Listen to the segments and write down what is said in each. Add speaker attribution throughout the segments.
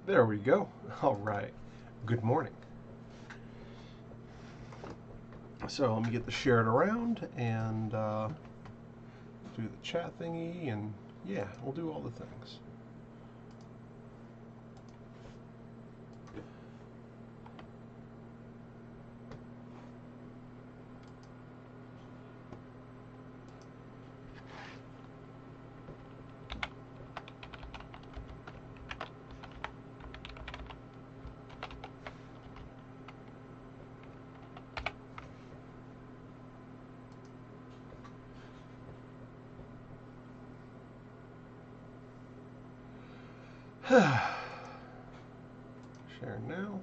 Speaker 1: There we go. All right. Good morning. So let me get the shared around and do the chat thingy, and yeah, we'll do all the things. Share now.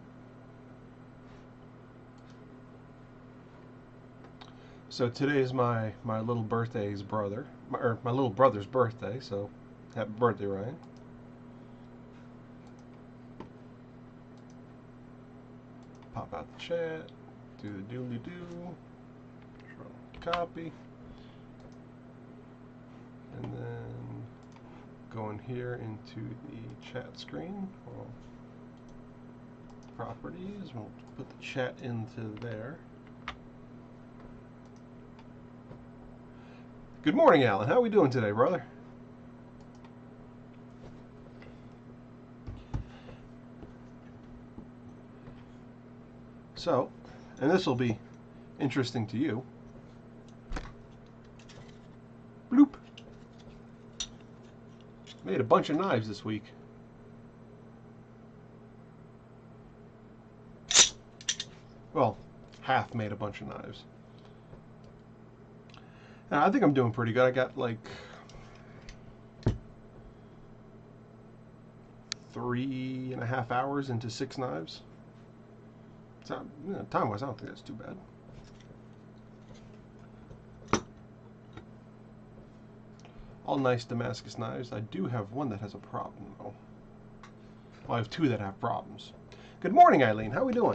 Speaker 1: So today is my little brother's birthday. So happy birthday, Ryan. Pop out the chat. Do the doobly-doo. Copy. And then go in here into the chat screen. Well, properties. We'll put the chat into there. Good morning, Alan. How are we doing today, brother? So, and this will be interesting to you. Bloop. Made a bunch of knives this week. Well, half made a bunch of knives. And I think I'm doing pretty good. I got like 3.5 hours into 6 knives. So, you know, time-wise, I don't think that's too bad. All nice Damascus knives. I do have one that has a problem, though. Well, I have 2 that have problems. Good morning, Eileen. How are we doing?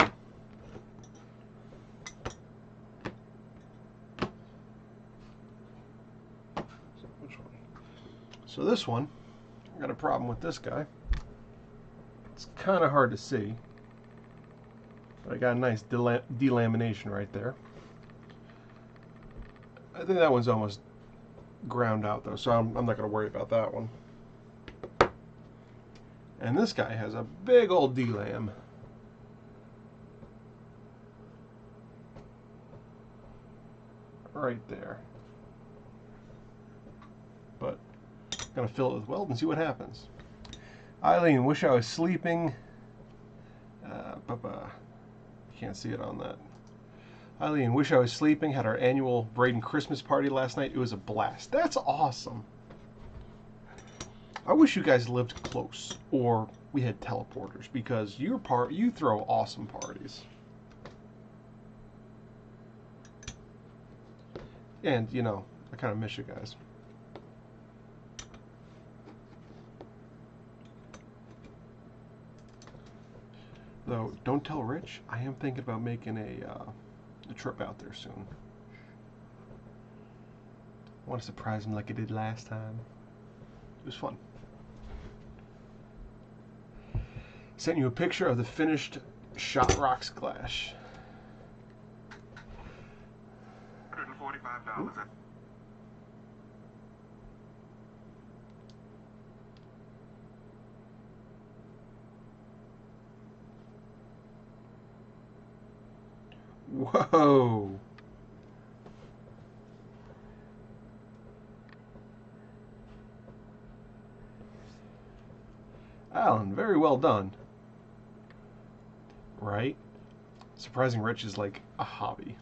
Speaker 1: So this one, I got a problem with this guy. It's kind of hard to see, but I got a nice delamination right there. I think that one's almost ground out though, so I'm not going to worry about that one. And this guy has a big old delam. Right there. But I'm going to fill it with weld and see what happens. Eileen, wish I was sleeping. You can't see it on that. Eileen, wish I was sleeping. Had our annual Braden Christmas party last night. It was a blast. That's awesome. I wish you guys lived close, or we had teleporters, because you throw awesome parties. And you know, I kind of miss you guys. Though, don't tell Rich, I am thinking about making a trip out there soon. I want to surprise him like I did last time. It was fun. Sent you a picture of the finished Shot Rocks glass. $145. Whoa. Alan, very well done. Right? Surprising Rich is like a hobby.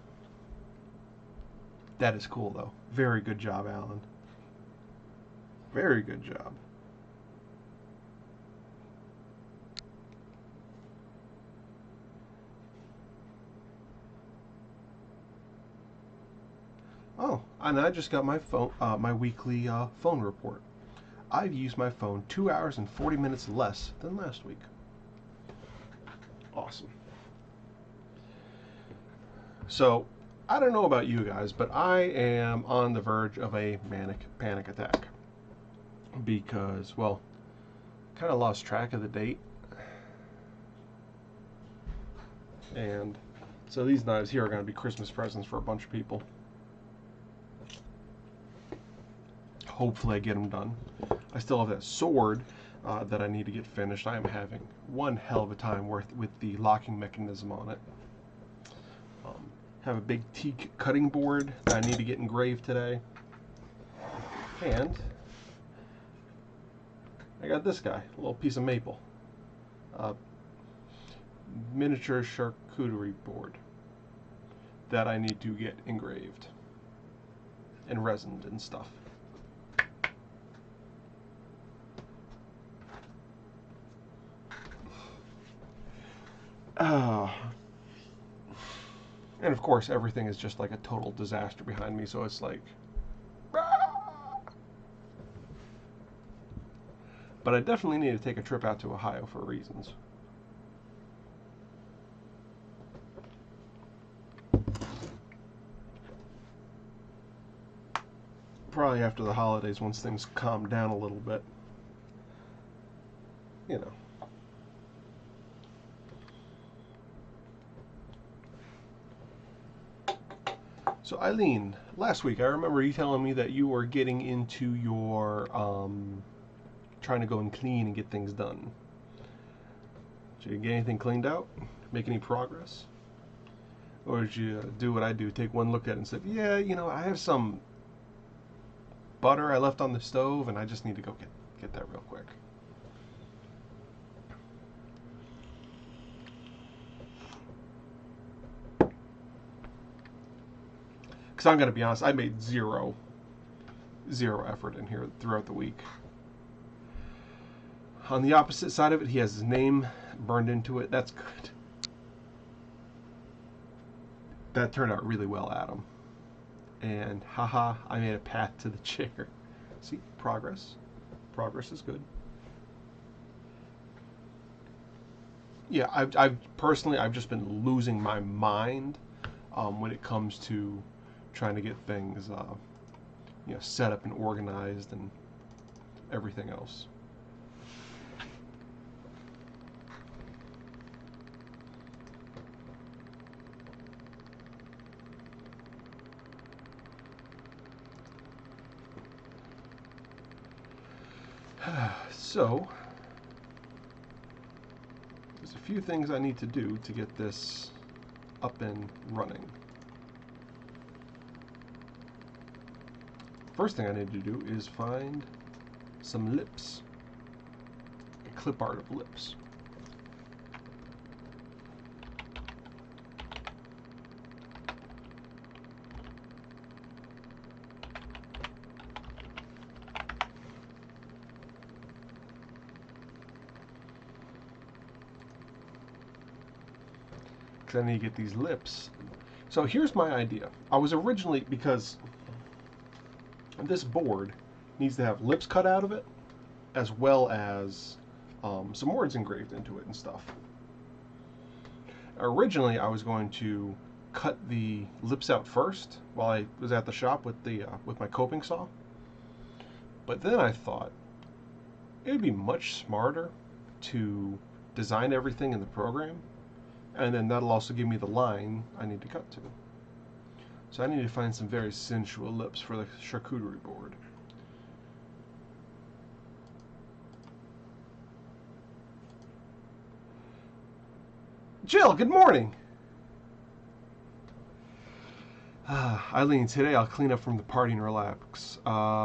Speaker 1: That is cool though. Very good job, Alan. Very good job. Oh, and I just got my phone, my weekly phone report. I've used my phone 2 hours and 40 minutes less than last week. Awesome. So, I don't know about you guys, but I am on the verge of a manic panic attack. Because, well, kind of lost track of the date. And so these knives here are going to be Christmas presents for a bunch of people. Hopefully I get them done. I still have that sword that I need to get finished. I am having one hell of a time with the locking mechanism on it. Have a big teak cutting board that I need to get engraved today. And I got this guy, a little piece of maple. Miniature charcuterie board that I need to get engraved and resined and stuff. And of course everything is just like a total disaster behind me, so it's like but I definitely need to take a trip out to Ohio for reasons. Probably after the holidays, once things calm down a little bit. You know. So Eileen, last week I remember you telling me that you were getting into your trying to go and clean and get things done. Did you get anything cleaned out? Make any progress? Or did you do what I do, take one look at it and say, yeah, you know, I have some butter I left on the stove and I just need to go get that real quick. Because I'm going to be honest, I made zero effort in here throughout the week. On the opposite side of it, he has his name burned into it. That's good. That turned out really well, Adam. And haha, I made a path to the chair. See, progress. Progress is good. Yeah, I've personally just been losing my mind when it comes to trying to get things you know, set up and organized and everything else. So there's a few things I need to do to get this up and running. First thing I need to do is find some lips, a clip art of lips. Because I need to get these lips. So here's my idea. I was originally, because this board needs to have lips cut out of it, as well as some words engraved into it and stuff. Originally, I was going to cut the lips out first while I was at the shop with my coping saw. But then I thought it'd be much smarter to design everything in the program, and then that'll also give me the line I need to cut to. So I need to find some very sensual lips for the charcuterie board. Jill, good morning! Eileen, today I'll clean up from the party and relax.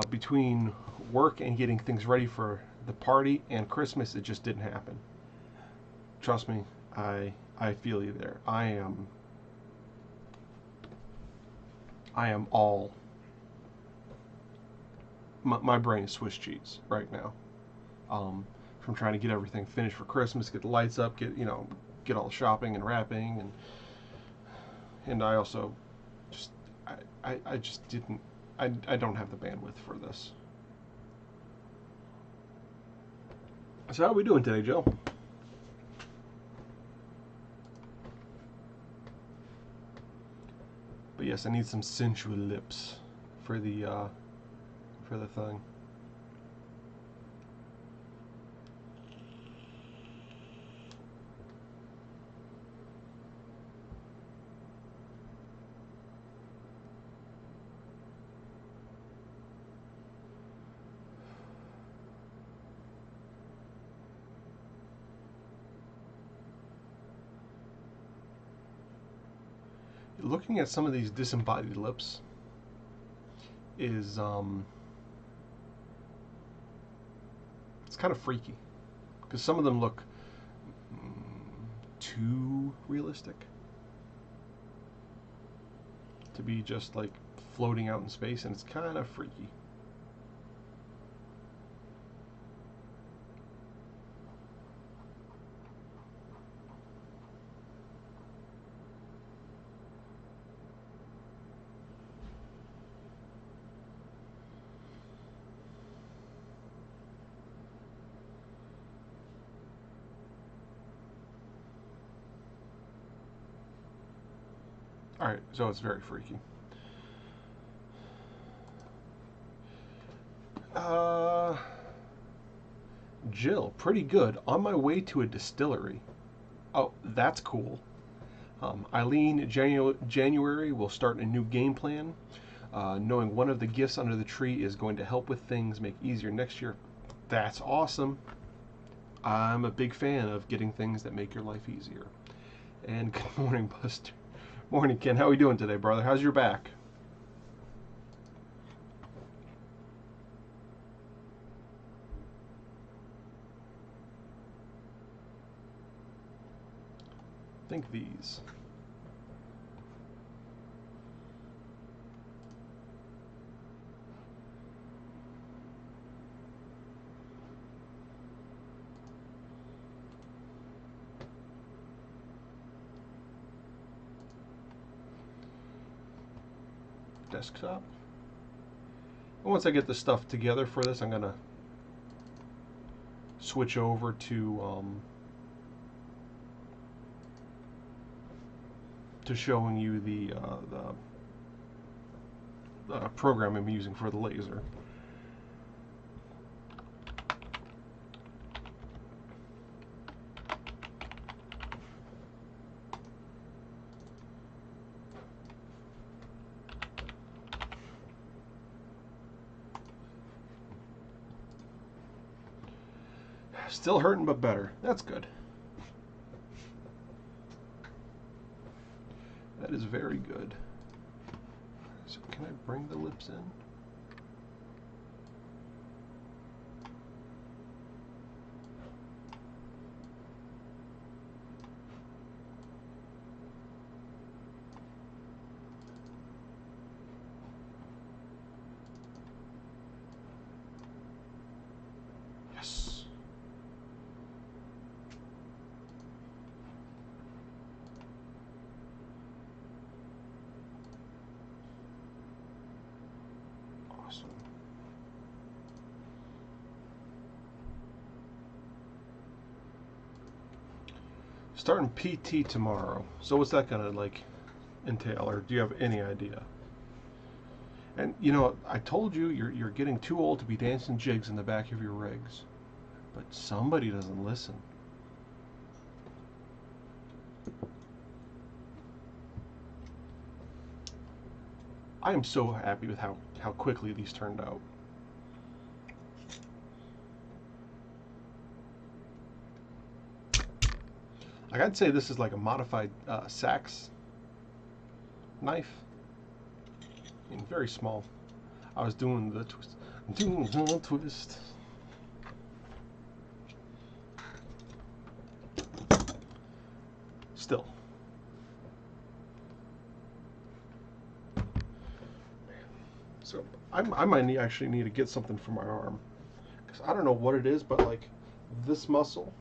Speaker 1: Between work and getting things ready for the party and Christmas, it just didn't happen. Trust me, I feel you there. I am all... My brain is Swiss cheese right now. From trying to get everything finished for Christmas, get the lights up, get all the shopping and wrapping, and I also just I just didn't I don't have the bandwidth for this. So how are we doing today, Joe? But yes, I need some sensual lips for the thing. looking at some of these disembodied lips is it's kind of freaky because some of them look too realistic to be just like floating out in space, and it's kind of freaky. Alright, so it's very freaky. Jill, pretty good. On my way to a distillery. Oh, that's cool. Eileen, January, will start a new game plan. Knowing one of the gifts under the tree is going to help with things make easier next year. That's awesome. I'm a big fan of getting things that make your life easier. And good morning, Buster. Morning, Ken. How are we doing today, brother? How's your back? I think these. Desktop. And once I get the stuff together for this, I'm gonna switch over to showing you the program I'm using for the laser. Still hurting, but better. That's good. That is very good. So can I bring the lips in? Yes. Awesome. Starting PT tomorrow. So what's that gonna like entail, or do you have any idea? And you know, I told you you're getting too old to be dancing jigs in the back of your rigs, but somebody doesn't listen. I am so happy with how quickly these turned out. Like, I'd say this is like a modified sax knife. I mean, very small. I was doing the twist. Doing the twist. Still. So I might actually need to get something for my arm, because I don't know what it is, but like this muscle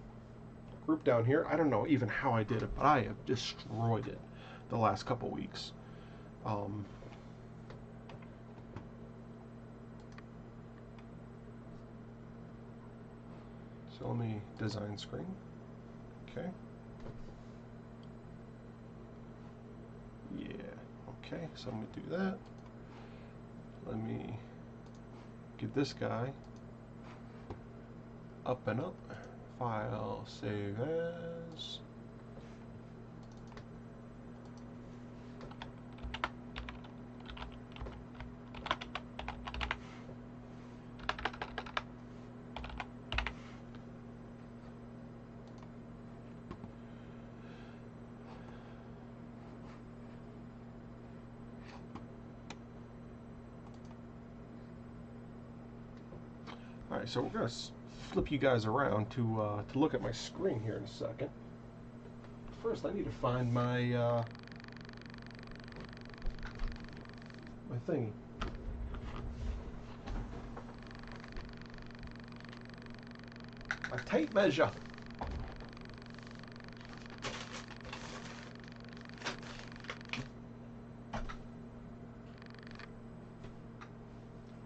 Speaker 1: group down here, I don't know even how I did it, but I have destroyed it the last couple weeks. So let me design screen. Okay. Yeah. Okay. So I'm gonna do that. Let me get this guy up and up. File, save as. Alright, so we're going to flip you guys around to look at my screen here in a second. First, I need to find my my thingy. My tape measure.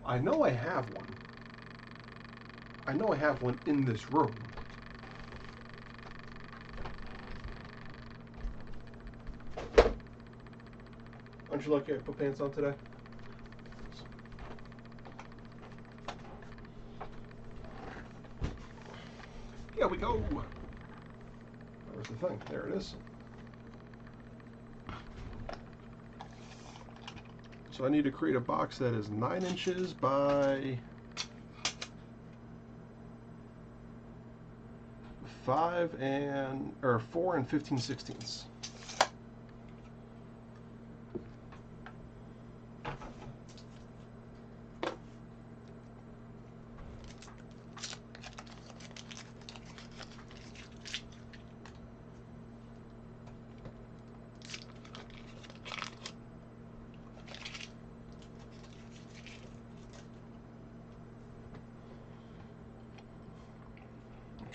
Speaker 1: I know I have one. I know I have one in this room. Aren't you lucky I put pants on today? Here we go. Where's the thing? There it is. So I need to create a box that is 9 inches by 4 and 15/16.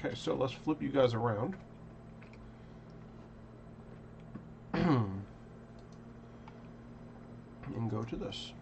Speaker 1: Okay, so let's flip you guys around. And go to this.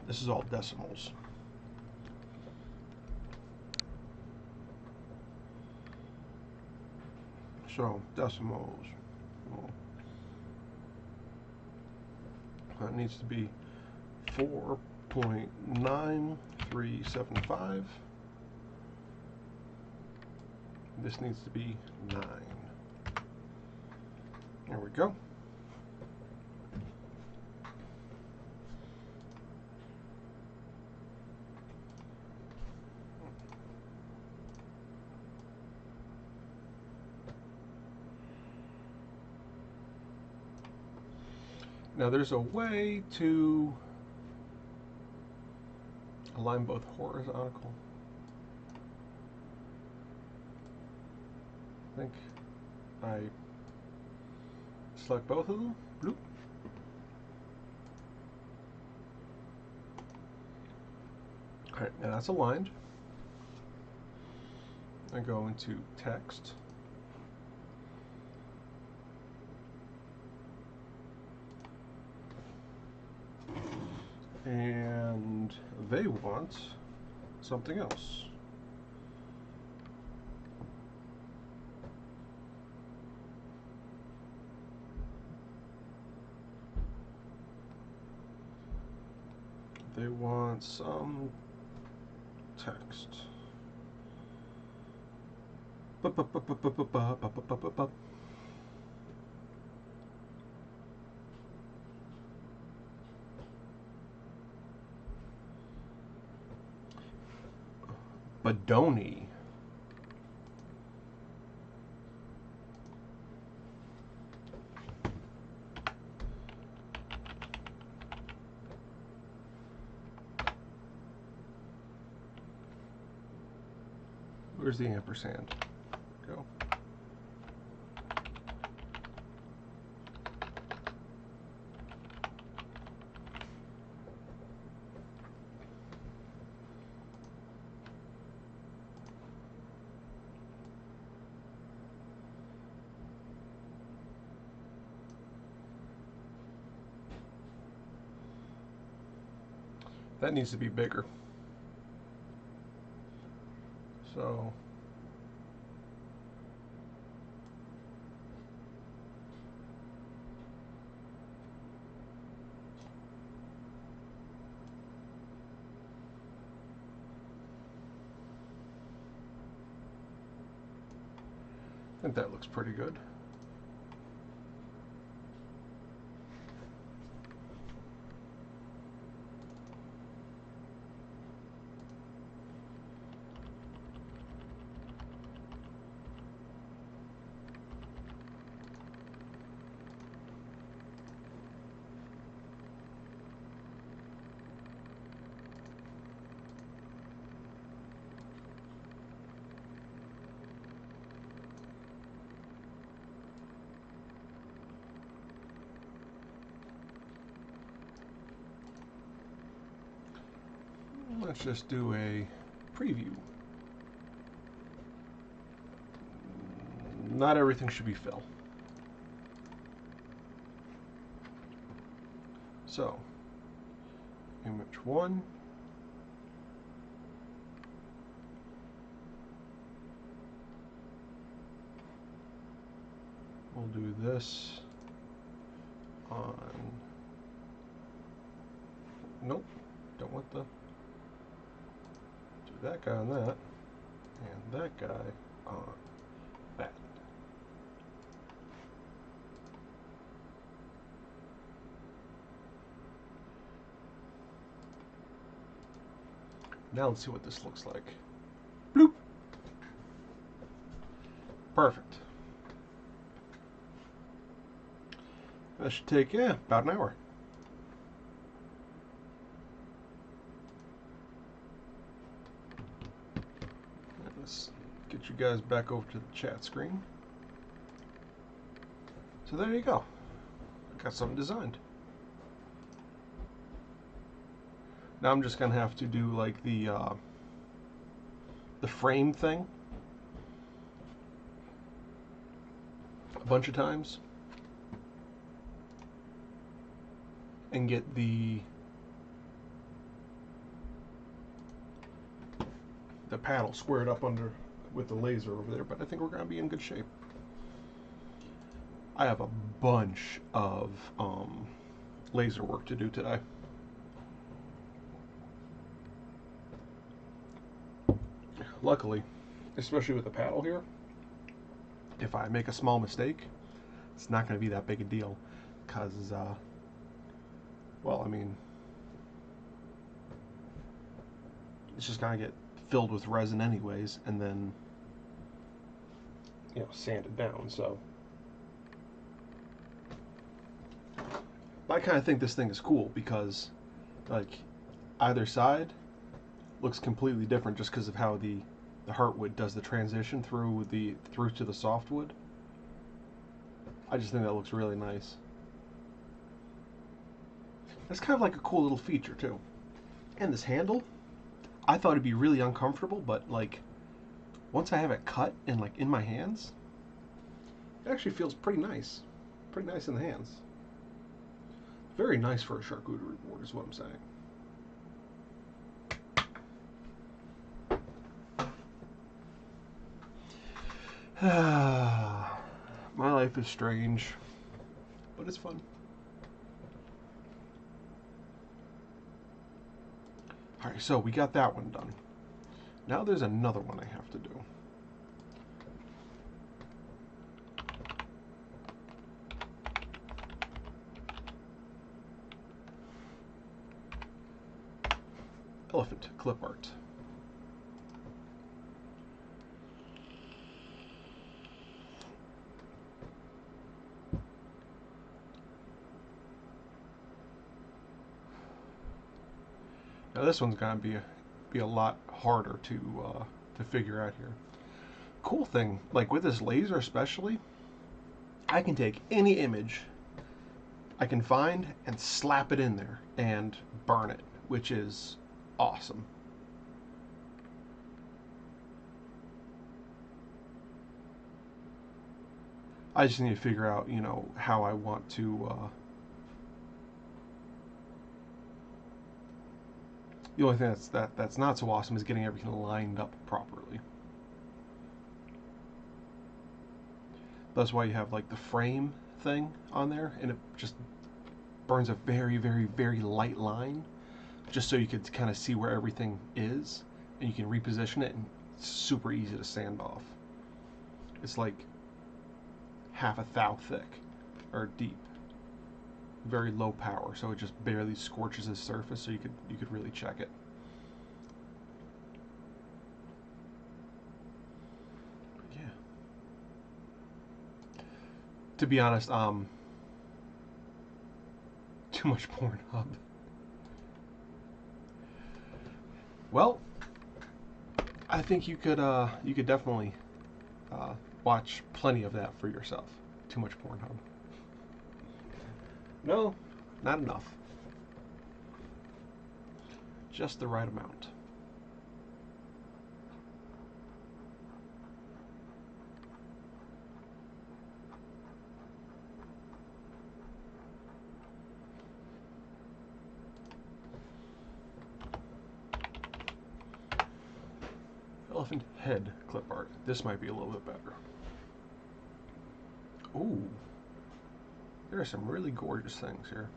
Speaker 1: This is all decimals. So, decimals. Well, that needs to be 4.9375. This needs to be 9. There we go. Now there's a way to align both horizontal. I think I select both of them. Bloop. Alright, now that's aligned. I go into text. And they want something else. They want some text. Badoni. Where's the ampersand? Go. That needs to be bigger. So think that looks pretty good. Let's just do a preview. Not everything should be fill. So, image 1. We'll do this on, nope, don't want the, do that guy on that, and that guy on that. Now let's see what this looks like. Bloop. Perfect. That should take, yeah, about an hour. Let's get you guys back over to the chat screen. So there you go. I got something designed. Now I'm just gonna have to do like the frame thing a bunch of times and get the paddle squared up under with the laser over there, but I think we're gonna be in good shape. I have a bunch of laser work to do today. Luckily, especially with the paddle here, if I make a small mistake, it's not going to be that big a deal, because, well, I mean, it's just going to get filled with resin anyways, and then, you know, sanded down, so. But I kind of think this thing is cool, because, like, either side looks completely different just because of how the heartwood does the transition through to the softwood. I just think that looks really nice. That's kind of like a cool little feature too. And this handle, I thought it'd be really uncomfortable, but like once I have it cut and like in my hands, it actually feels pretty nice. Pretty nice in the hands. Very nice for a charcuterie board is what I'm saying. My life is strange, but it's fun. Alright, so we got that one done. Now there's another one I have to do. Elephant clip art. Now this one's gonna be a lot harder to figure out here. Cool thing, like with this laser especially, I can take any image I can find and slap it in there and burn it, which is awesome. I just need to figure out, you know, how I want to. The only thing that's not so awesome is getting everything lined up properly. That's why you have like the frame thing on there, and it just burns a very, very, very light line, just so you could kind of see where everything is, and you can reposition it, and it's super easy to sand off. It's like half a thou thick or deep, very low power, so it just barely scorches the surface, so you could really check it. Yeah. To be honest, too much Pornhub. Well, I think you could definitely watch plenty of that for yourself. Too much Pornhub. No, not enough. Just the right amount. Elephant head clip art. This might be a little bit better. Ooh. There are some really gorgeous things here.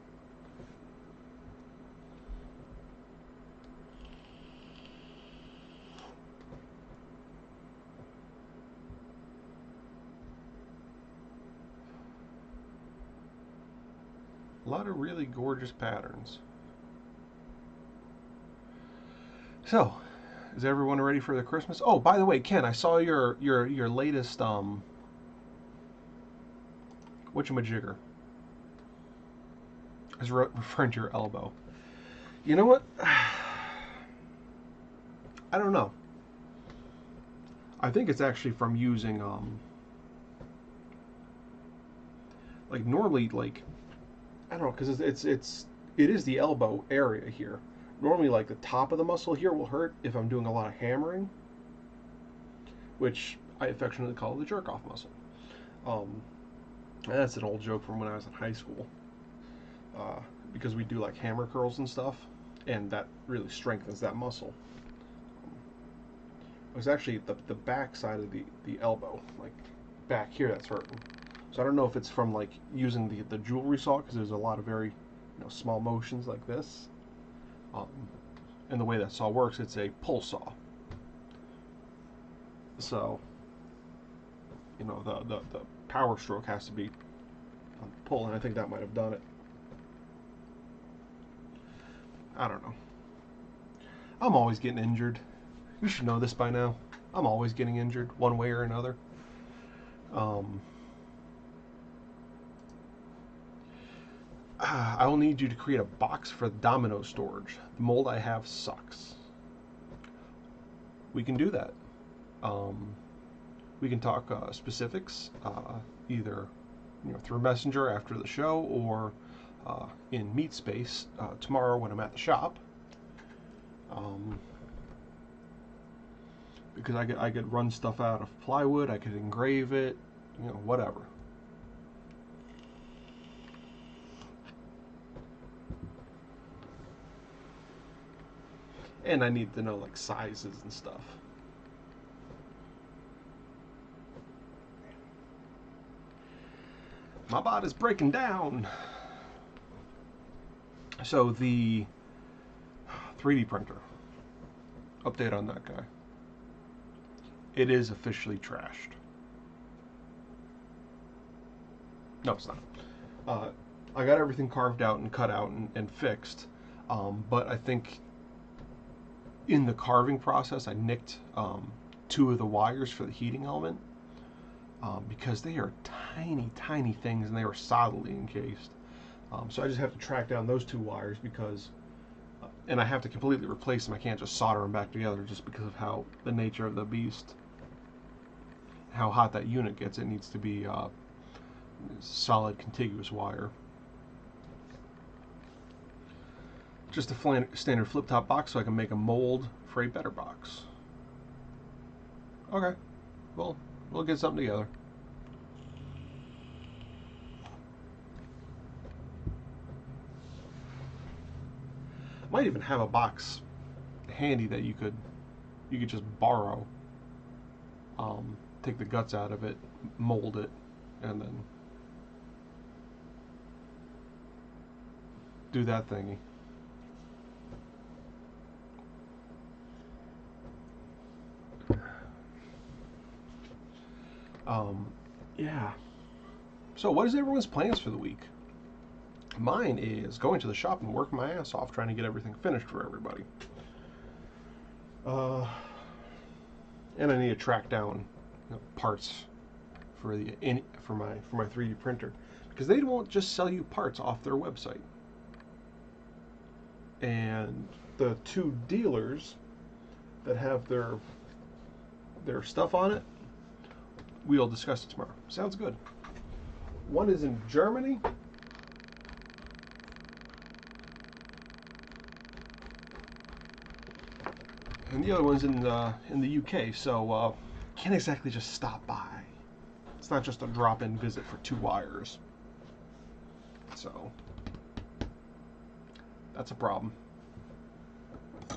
Speaker 1: A lot of really gorgeous patterns. So, is everyone ready for the Christmas? Oh, by the way, Ken, I saw your latest whatchamajigger. I was referring to your elbow. You know what? I don't know. I think it's actually from using like normally, like, I don't know, because it is the elbow area here. Normally, like, the top of the muscle here will hurt if I'm doing a lot of hammering, which I affectionately call the jerk-off muscle. And that's an old joke from when I was in high school, because we do like hammer curls and stuff, and that really strengthens that muscle. It was actually the back side of the elbow, like back here, that's hurting. So I don't know if it's from like using the jewelry saw, because there's a lot of very small motions like this. And the way that saw works, it's a pull saw. So the power stroke has to be on pull, and I think that might have done it. I don't know. I'm always getting injured. You should know this by now. I'm always getting injured one way or another. I will need you to create a box for domino storage. The mold I have sucks. We can do that. We can talk specifics, either through Messenger after the show, or in Meet Space tomorrow when I'm at the shop. Because I could run stuff out of plywood, I could engrave it, whatever. And I need to know like sizes and stuff. My bot is breaking down. So the 3D printer, update on that guy. It is officially trashed. No, it's not. I got everything carved out and cut out and fixed, but I think in the carving process I nicked 2 of the wires for the heating element, because they are tiny things and they were solidly encased. So I just have to track down those 2 wires, because and I have to completely replace them. I can't just solder them back together, just because of how the nature of the beast, how hot that unit gets. It needs to be solid contiguous wire. Just a standard flip top box, so I can make a mold for a better box. Okay, well, we'll get something together. Might even have a box handy that you could just borrow. Take the guts out of it, mold it, and then do that thingy. Yeah. So what is everyone's plans for the week? Mine is going to the shop and working my ass off trying to get everything finished for everybody. And I need to track down parts for my 3D printer, because they won't just sell you parts off their website. And the two dealers that have their stuff on it, we'll discuss it tomorrow. Sounds good. One is in Germany. And the other one's in the UK, so can't exactly just stop by. It's not just a drop-in visit for 2 wires. So that's a problem. I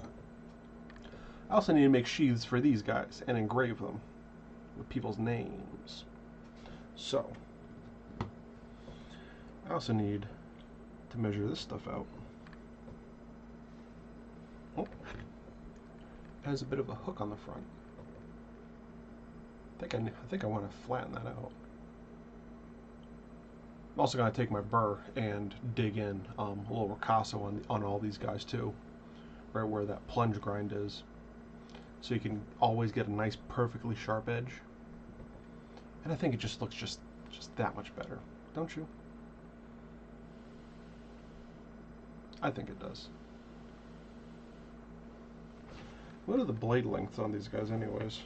Speaker 1: also need to make sheaths for these guys and engrave them with people's names. So I also need to measure this stuff out. Oh, it has a bit of a hook on the front. I think I want to flatten that out. I'm also going to take my burr and dig in a little ricasso on all these guys too, right where that plunge grind is, so you can always get a nice perfectly sharp edge. And I think it just looks just that much better, don't you? I think it does. What are the blade lengths on these guys anyways?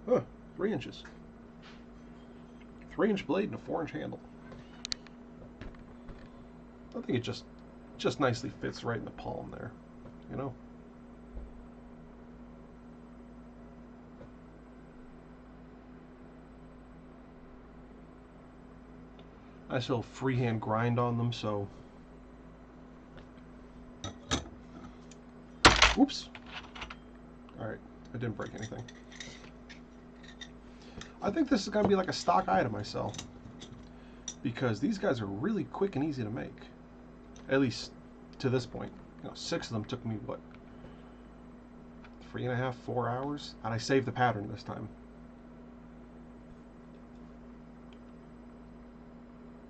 Speaker 1: Oh, 3 inches. 3-inch blade and a 4-inch handle. I think it just nicely fits right in the palm there, you know? Nice little freehand grind on them, so... Oops! Alright, I didn't break anything. I think this is going to be like a stock item I sell, because these guys are really quick and easy to make. At least to this point. 6 of them took me, what, 3.5, 4 hours? And I saved the pattern this time.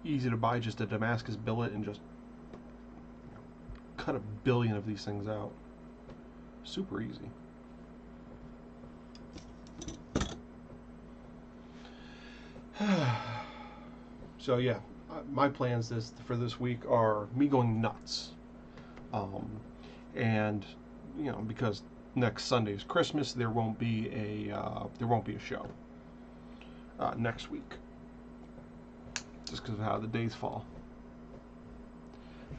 Speaker 1: Easy to buy, just a Damascus billet, and just cut 1 billion of these things out. Super easy. So yeah, my plans for this week are me going nuts, and because next Sunday is Christmas, there won't be a show next week, just because of how the days fall.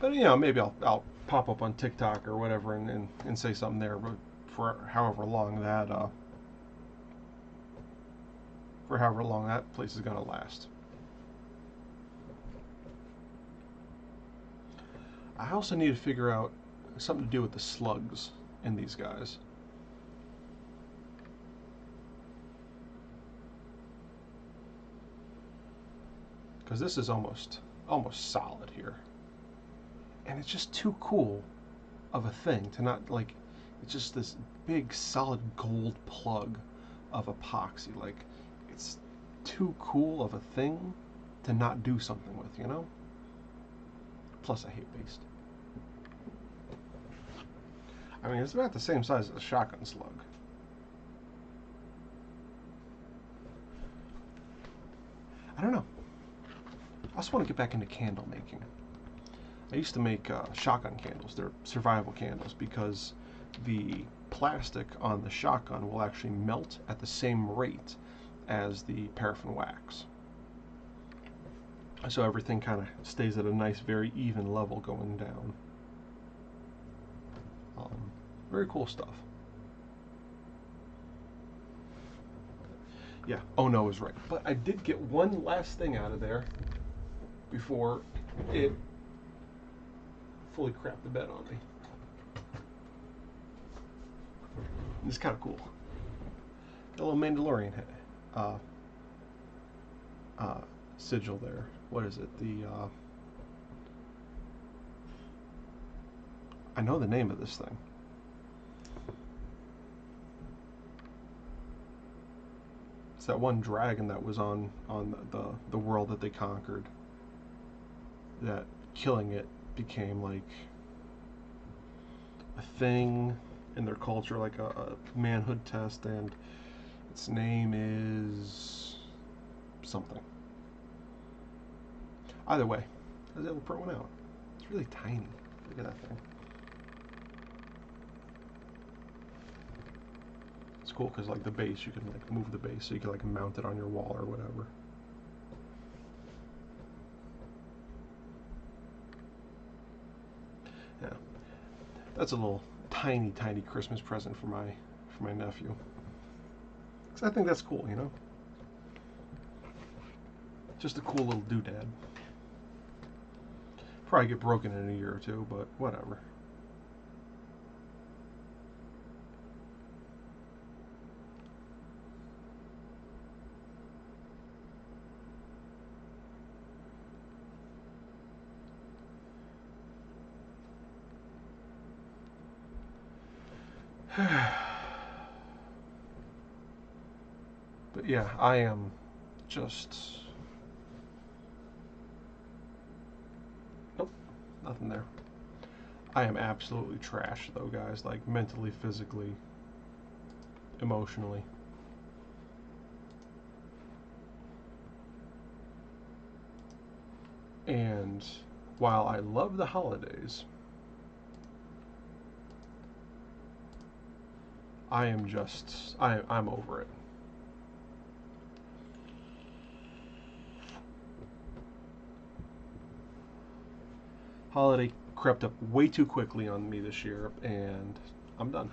Speaker 1: But maybe I'll pop up on TikTok or whatever and say something there, but for however long that place is gonna last. I also need to figure out something to do with the slugs in these guys. Because this is almost solid here. And it's just too cool of a thing to not, like, it's just this big solid gold plug of epoxy. Like, it's too cool of a thing to not do something with, you know? Plus, I hate paste. I mean, it's about the same size as a shotgun slug. I don't know. I also want to get back into candle making. I used to make shotgun candles. They're survival candles because the plastic on the shotgun will actually melt at the same rate as the paraffin wax. So everything kind of stays at a nice, very even level going down. Very cool stuff. Yeah, oh no is right. But I did get one last thing out of there before it fully crapped the bed on me. It's kind of cool. Got a little Mandalorian sigil there. What is it? I know the name of this thing. that one dragon that was on the world that they conquered. That killing it became like a thing in their culture, like a manhood test, and its name is something. Either way, I was able to print one out. It's really tiny. Look at that thing. It's cool because like the base, you can like move the base so you can like mount it on your wall or whatever. Yeah, that's a little tiny Christmas present for my nephew. Cause I think that's cool, you know. Just a cool little doodad. Probably get broken in a year or two, but whatever. But yeah, I am just... Nope, nothing there. I am absolutely trash though, guys, like mentally, physically, emotionally. And while I love the holidays, I'm over it. Holiday crept up way too quickly on me this year, and I'm done.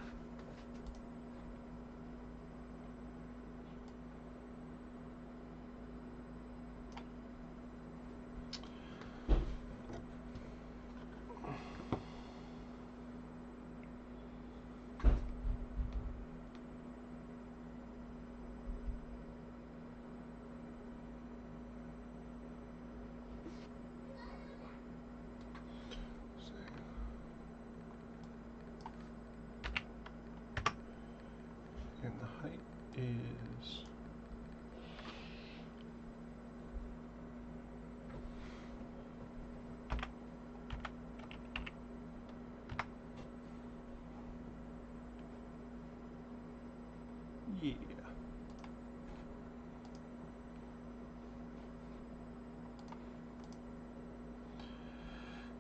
Speaker 1: And the height is... yeah.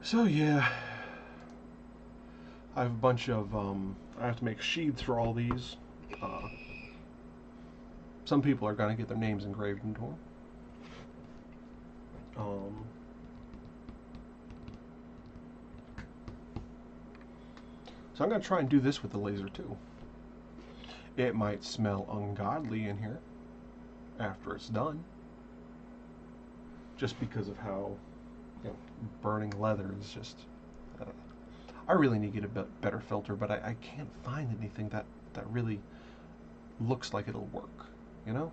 Speaker 1: So yeah, I have a bunch of, I have to make sheaths for all these. Some people are going to get their names engraved into them. So I'm going to try and do this with the laser too. It might smell ungodly in here after it's done, just because of how, you know, burning leather is just... I really need to get a better filter, but I can't find anything that really looks like it'll work, you know?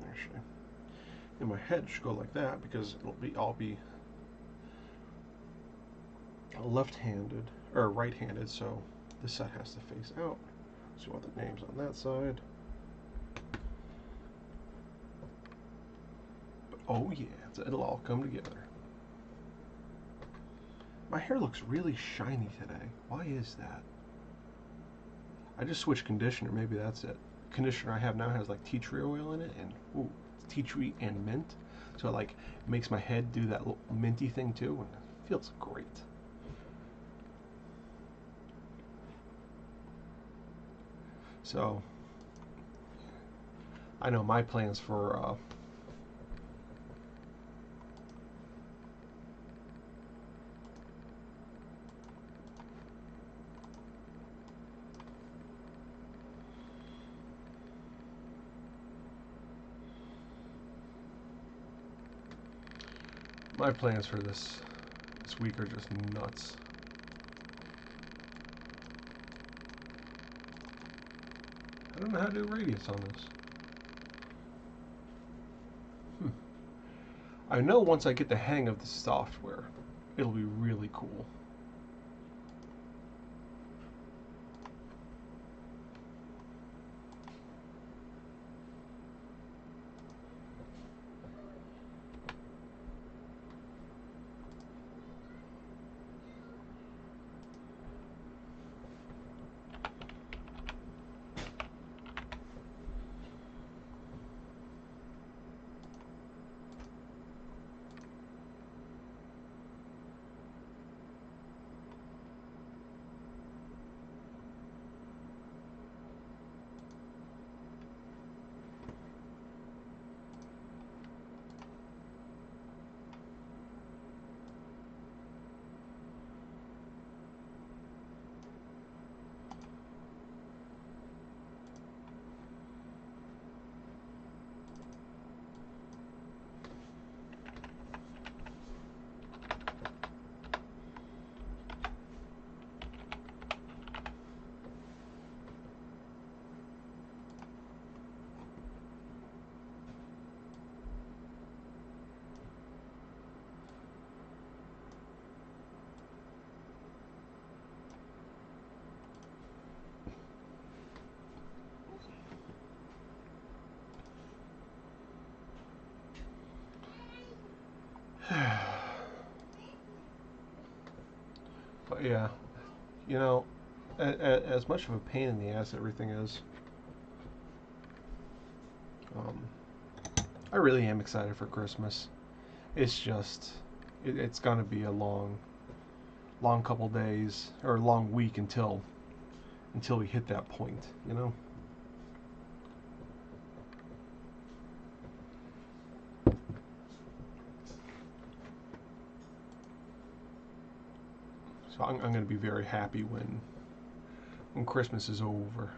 Speaker 1: Actually, and my head should go like that because I'll be left-handed or right-handed, so this side has to face out. So you want the names on that side. But oh yeah, it'll all come together. My hair looks really shiny today. Why is that? I just switched conditioner. Maybe that's it. The conditioner I have now has like tea tree oil in it, and ooh, it's tea tree and mint. So it like makes my head do that little minty thing too, and it feels great. So I know my plans for this week are just nuts. I don't know how to do radius on this. I know once I get the hang of the software, it'll be really cool. But yeah, you know, as much of a pain in the ass everything is, um, I really am excited for Christmas. It's just, it's gonna be a long couple days or a long week until we hit that point, you know. So I'm going to be very happy when Christmas is over.